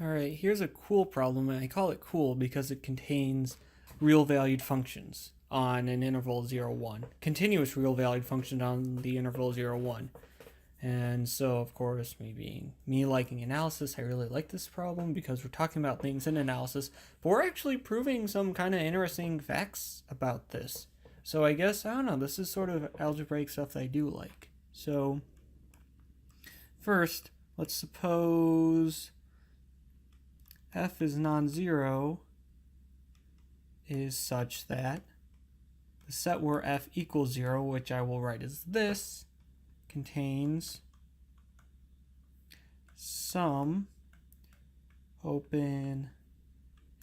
Alright, here's a cool problem, and I call it cool because it contains real-valued functions on an interval 0, 1. Continuous real-valued functions on the interval 0, 1. And so, of course, me liking analysis, I really like this problem because we're talking about things in analysis, but we're actually proving some kind of interesting facts about this. So I guess, I don't know, this is sort of algebraic stuff that I do like. So, first, let's suppose f is non-zero is such that the set where f equals 0, which I will write as this, contains some open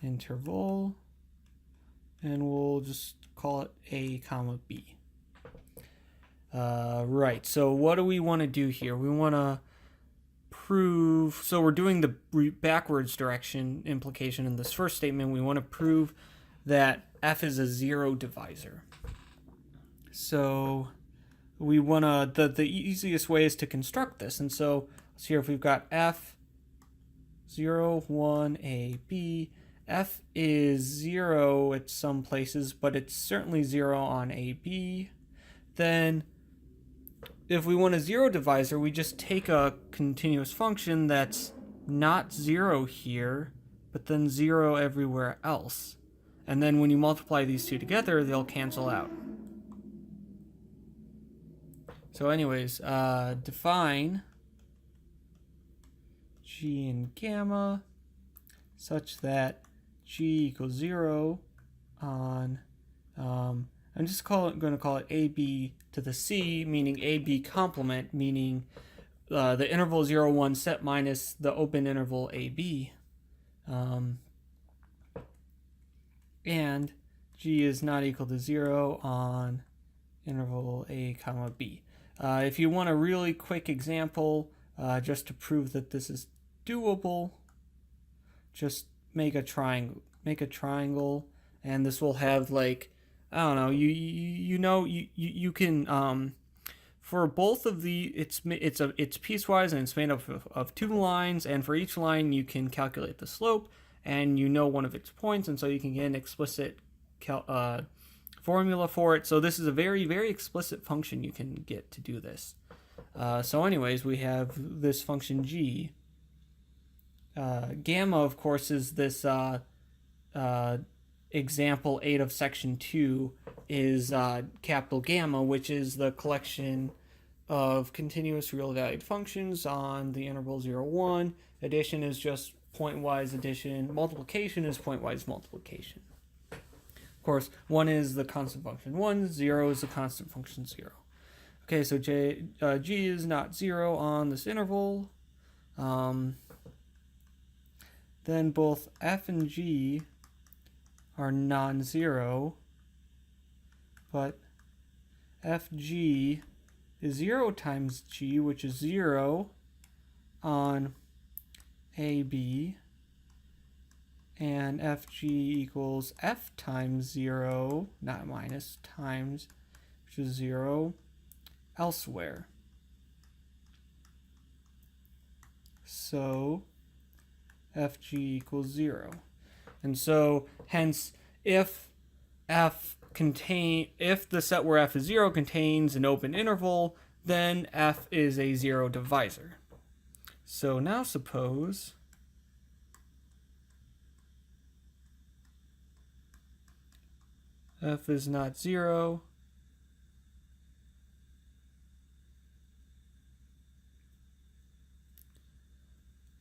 interval, and we'll just call it a comma b. Right, so what do we want to do here? We want to prove, so we're doing the backwards direction implication in this first statement. We want to prove that f is a zero divisor. So we want to, the easiest way is to construct this. And so let's see here, if we've got f 0, 1, a, b, f is 0 at some places, but it's certainly 0 on a, b. Then if we want a zero divisor, we just take a continuous function that's not 0 here, but then 0 everywhere else. And then when you multiply these two together, they'll cancel out. So anyways, define g and gamma such that g equals 0 on, I'm just going to call it ab to the c, meaning ab complement, meaning the interval 0, 1 set minus the open interval ab. And g is not equal to 0 on interval a comma b. If you want a really quick example, just to prove that this is doable, just make a triangle, and this will have, like, I don't know, you can for both of the it's piecewise, and it's made up of two lines, and for each line you can calculate the slope, and you know one of its points, and so you can get an explicit formula for it. So this is a very, very explicit function you can get to do this. So anyways, we have this function g. Gamma, of course, is this example 8 of section 2 is capital gamma, which is the collection of continuous real-valued functions on the interval 0, 1. Addition is just pointwise addition. Multiplication is pointwise multiplication. Of course, 1 is the constant function 1, 0 is the constant function 0. Okay, so g is not 0 on this interval. Then both f and g are non-zero, but fg is 0 times g, which is 0 on ab, and fg equals f times 0, not minus, times, which is 0 elsewhere. So fg equals 0. And so hence if the set where f is 0 contains an open interval, then f is a zero divisor. So now suppose f is not 0,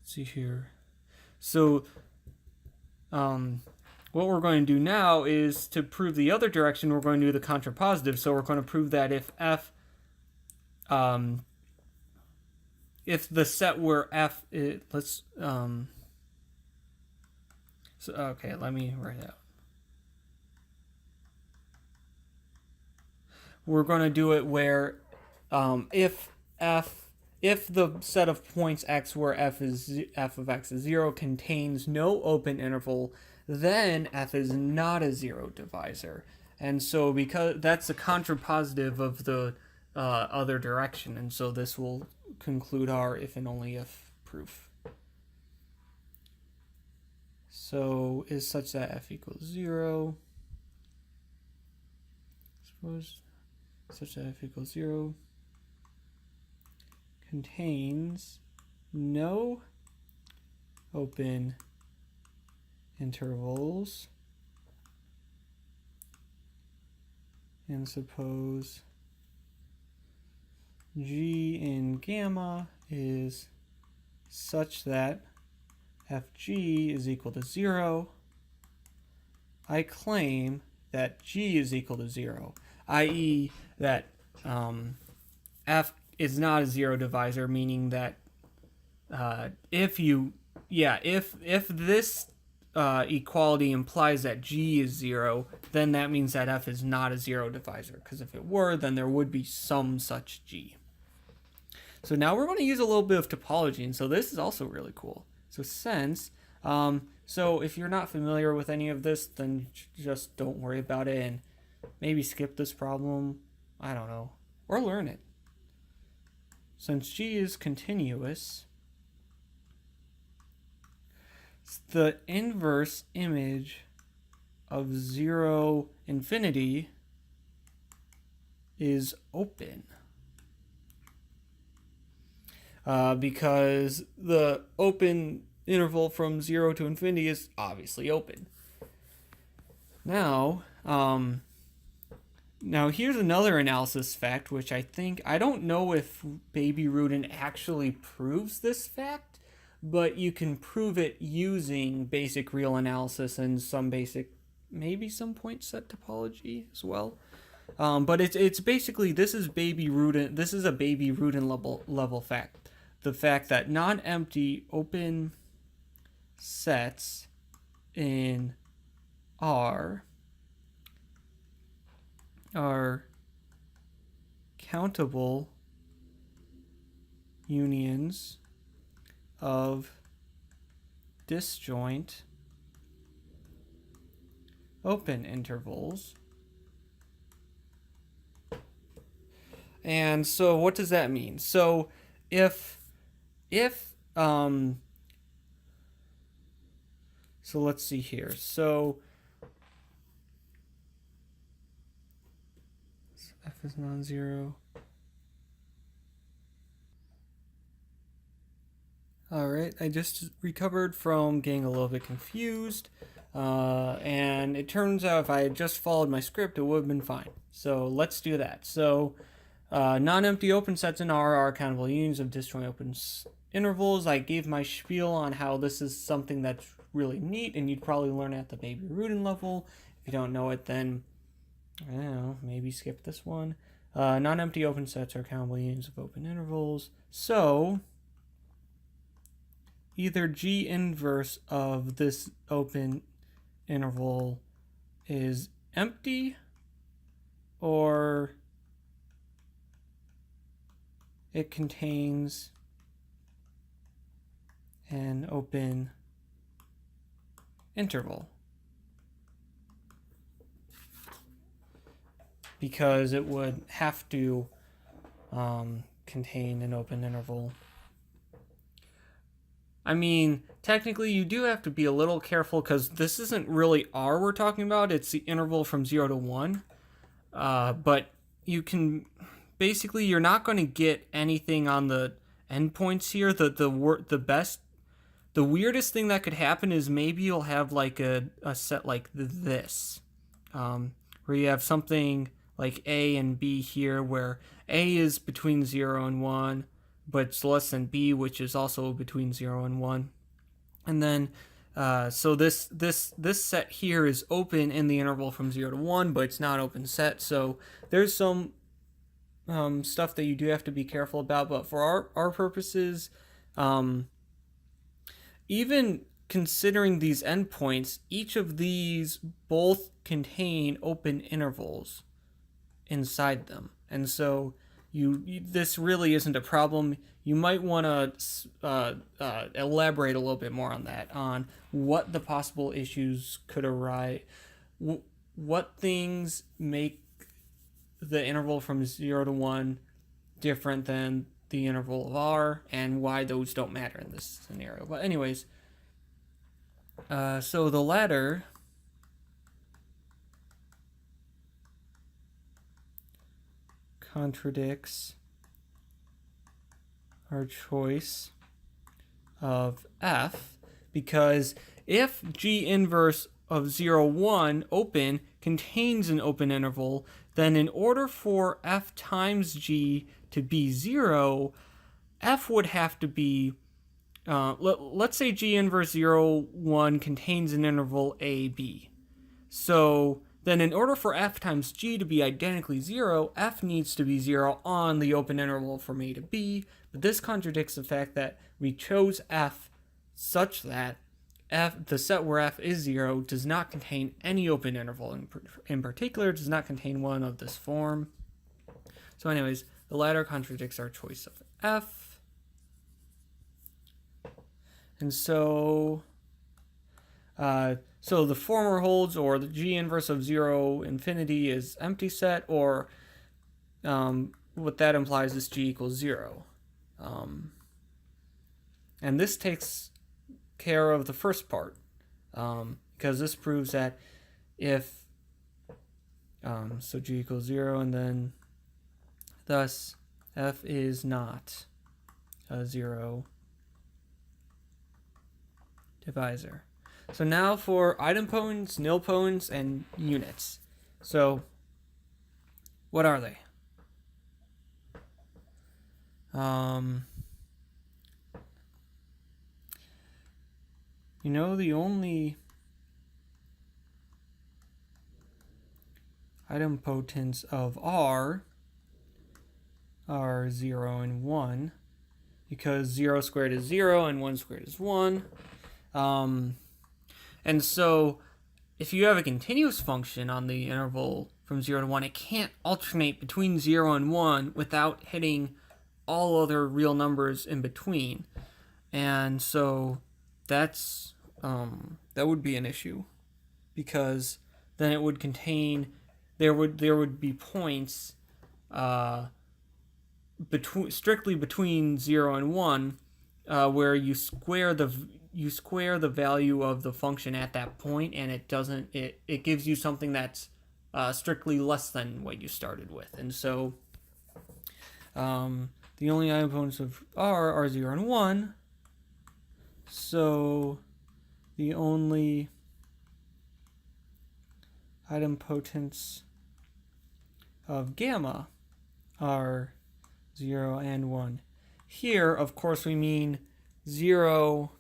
let's see here. So what we're going to do now is, to prove the other direction, we're going to do the contrapositive. So we're going to prove that if the set where f is, okay, let me write it out. We're going to do it where if the set of points x where f of x is 0 contains no open interval, then f is not a zero divisor. And so because that's the contrapositive of the other direction, and so this will conclude our if and only if proof. So is such that f equals 0. Suppose such that f equals 0 contains no open intervals, and suppose g in gamma is such that fg is equal to 0, I claim that g is equal to 0, i.e. that f is not a zero divisor, meaning that if this equality implies that g is 0, then that means that f is not a zero divisor, because if it were, then there would be some such g. So now we're going to use a little bit of topology, and so this is also really cool. So since, so if you're not familiar with any of this, then just don't worry about it and maybe skip this problem, I don't know, or learn it. Since g is continuous, the inverse image of 0 infinity is open. Because the open interval from 0 to infinity is obviously open. Now here's another analysis fact, which I don't know if Baby Rudin actually proves this fact, but you can prove it using basic real analysis and some basic, maybe some point set topology as well. But it's basically, this is a Baby Rudin level fact. The fact that non-empty open sets in R are countable unions of disjoint open intervals. And so what does that mean? So if so let's see here. So f is non-zero. All right, I just recovered from getting a little bit confused, and it turns out if I had just followed my script, it would have been fine. So let's do that. So non-empty open sets in R are countable unions of disjoint open intervals. I gave my spiel on how this is something that's really neat, and you'd probably learn at the Baby Rudin level. If you don't know it, then I don't know, maybe skip this one. Non-empty open sets are countable unions of open intervals. So either G inverse of this open interval is empty, or it contains an open interval, because it would have to contain an open interval. I mean, technically you do have to be a little careful, because this isn't really R we're talking about, it's the interval from 0 to 1. But you can, basically you're not going to get anything on the endpoints here. The weirdest thing that could happen is maybe you'll have like a set like this, where you have something like A and B here, where A is between 0 and 1, but it's less than B, which is also between 0 and 1. And then, so this set here is open in the interval from 0 to 1, but it's not open set. So there's some stuff that you do have to be careful about. But for our purposes, even considering these endpoints, each of these both contain open intervals inside them. And so this really isn't a problem. You might want to elaborate a little bit more on that, on what the possible issues could arise, what things make the interval from 0 to 1 different than the interval of R, and why those don't matter in this scenario. But anyways, So the latter contradicts our choice of f, because if G inverse of 0, 1 open contains an open interval, then in order for f times G to be 0, f would have to be, let's say G inverse 0, 1 contains an interval a, b. So then in order for f times G to be identically 0, f needs to be 0 on the open interval from a to b, but this contradicts the fact that we chose f such that the set where f is 0 does not contain any open interval. In particular, does not contain one of this form. So anyways, the latter contradicts our choice of f. And so the former holds, or the G inverse of 0 infinity is empty set, or what that implies is G equals 0. And this takes care of the first part, because this proves that if, so G equals 0, and then thus f is not a 0 divisor. So now for idempotents, nilpotents, and units. So what are they? The only idempotents of R are 0 and 1, because 0 squared is 0 and 1 squared is 1. And so if you have a continuous function on the interval from 0 to 1, it can't alternate between 0 and 1 without hitting all other real numbers in between. And so that's that would be an issue, because then it would contain, there would be points strictly between 0 and 1 where you square the value of the function at that point, and it gives you something that's strictly less than what you started with. And so the only idempotents of R are 0 and 1. So the only idempotents of gamma are 0 and 1. Here, of course, we mean 0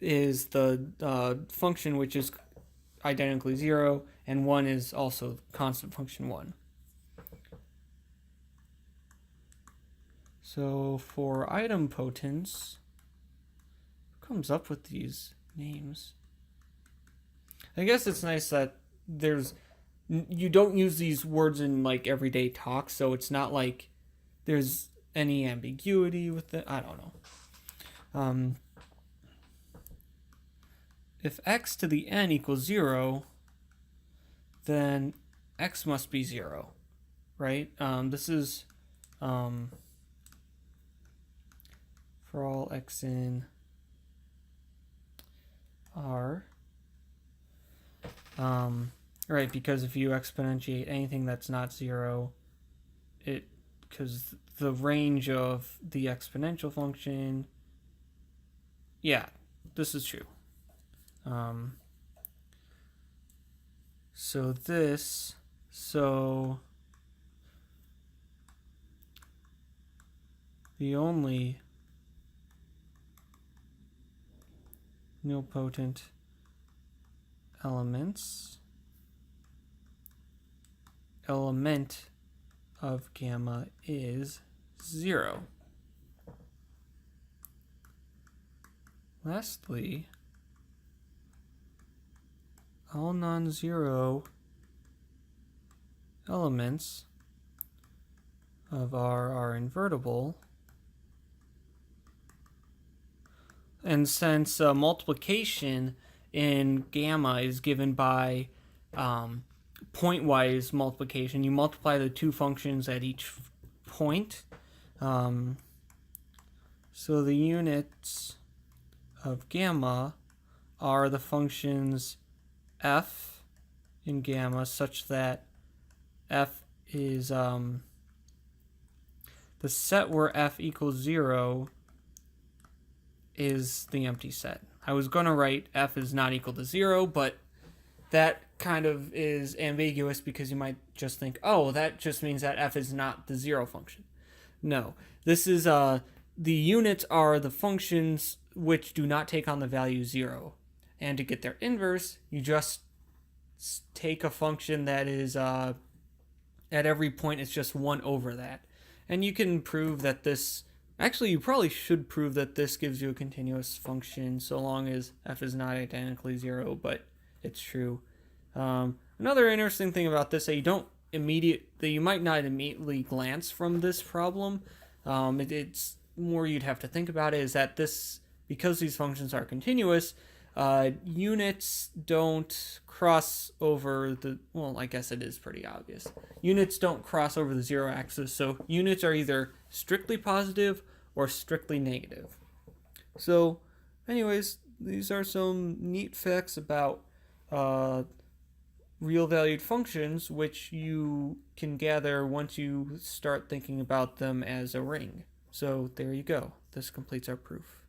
is the function which is identically 0, and 1 is also constant function 1. So for idempotents, who comes up with these names? I guess it's nice that you don't use these words in like everyday talk, so it's not like there's any ambiguity with it. I don't know. If x to the n equals 0, then x must be 0, right? This is for all x in R. Right, because if you exponentiate anything that's not 0, because the range of the exponential function, yeah, this is true. So the only nilpotent element of gamma is 0. Lastly, all non-zero elements of R are invertible. And since multiplication in gamma is given by pointwise multiplication, you multiply the two functions at each point. So the units of gamma are the functions f and gamma such that f is the set where f equals 0 is the empty set. I was going to write f is not equal to 0, but that kind of is ambiguous because you might just think, oh, that just means that f is not the 0 function. No, this is the units are the functions which do not take on the value 0. And to get their inverse, you just take a function that is at every point it's just 1 over that. And you can prove that this, actually you probably should prove that this gives you a continuous function so long as f is not identically 0, but it's true. Another interesting thing about this that you might not immediately glance from this problem, it's more you'd have to think about it, is that this, because these functions are continuous, units don't cross over the, well, I guess it is pretty obvious. Units don't cross over the 0 axis, so units are either strictly positive or strictly negative. So, anyways, these are some neat facts about real valued functions, which you can gather once you start thinking about them as a ring. So there you go. This completes our proof.